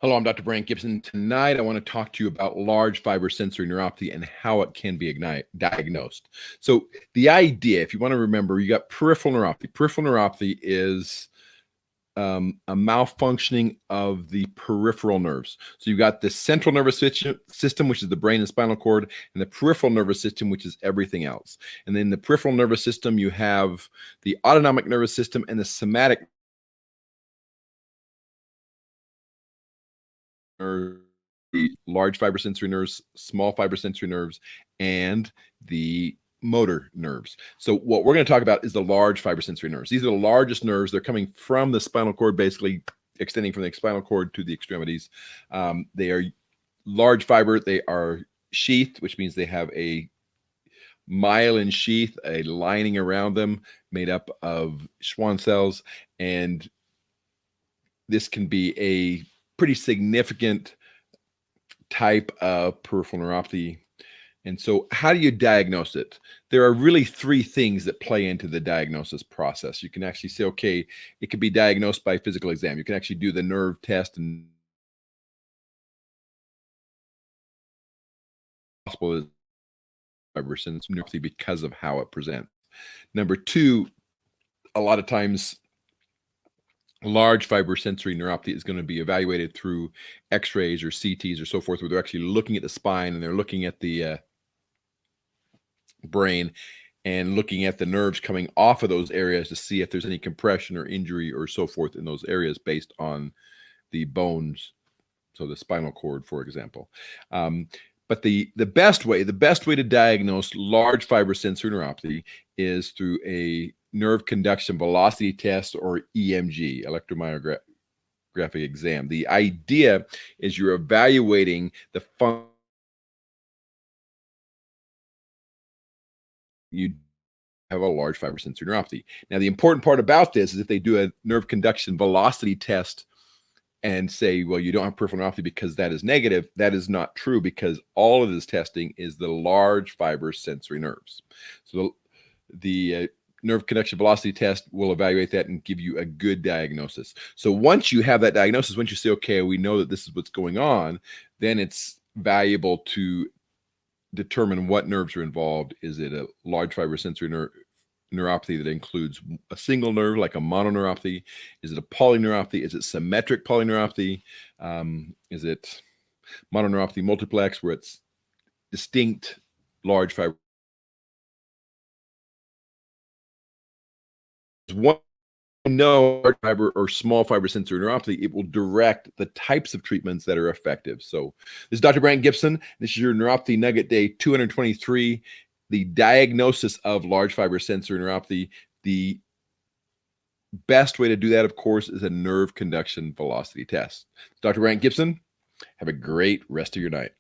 Hello, I'm Dr. Brant Gibson. Tonight, I want to talk to you about large fiber sensory neuropathy and how it can be diagnosed. So, the idea, if you want to remember, you got peripheral neuropathy. Peripheral neuropathy is a malfunctioning of the peripheral nerves. So, you've got the central nervous system, which is the brain and spinal cord, and the peripheral nervous system, which is everything else. And then the peripheral nervous system, you have the autonomic nervous system and the somatic nerves, the large fiber sensory nerves, small fiber sensory nerves, and the motor nerves. So what we're going to talk about is the large fiber sensory nerves. These are the largest nerves. They're coming from the spinal cord, basically extending from the spinal cord to the extremities. They are large fiber. They are sheathed, which means they have a myelin sheath, a lining around them made up of Schwann cells, and this can be a pretty significant type of peripheral neuropathy. And so, how do you diagnose it? There are really three things that play into the diagnosis process. You can actually say, okay, it can be diagnosed by physical exam. You can actually do the nerve test and possible is fiber sensory neuropathy because of how it presents. Number two, a lot of times large fiber sensory neuropathy is going to be evaluated through x-rays or CTs or so forth, where they're actually looking at the spine and they're looking at the brain and looking at the nerves coming off of those areas to see if there's any compression or injury or so forth in those areas based on the bones, so the spinal cord, for example. But the best way to diagnose large fiber sensory neuropathy is through a nerve conduction velocity test, or EMG, electromyographic exam. The idea is you're evaluating the function. You have a large fiber sensory neuropathy. Now, the important part about this is if they do a nerve conduction velocity test and say, well, you don't have peripheral neuropathy because that is negative, that is not true, because all of this testing is the large fiber sensory nerves. So the nerve conduction velocity test will evaluate that and give you a good diagnosis. So once you have that diagnosis, once you say, okay, we know that this is what's going on, then it's valuable to determine what nerves are involved. Is it a large fiber sensory neuropathy that includes a single nerve, like a mononeuropathy? Is it a polyneuropathy? Is it symmetric polyneuropathy? Is it mononeuropathy multiplex, where it's distinct large fiber? One large fiber or small fiber sensory neuropathy, it will direct the types of treatments that are effective. So this is Dr. Brant Gibson. This is your Neuropathy Nugget Day 223. The diagnosis of large fiber sensory neuropathy. The best way to do that, of course, is a nerve conduction velocity test. Dr. Brant Gibson, have a great rest of your night.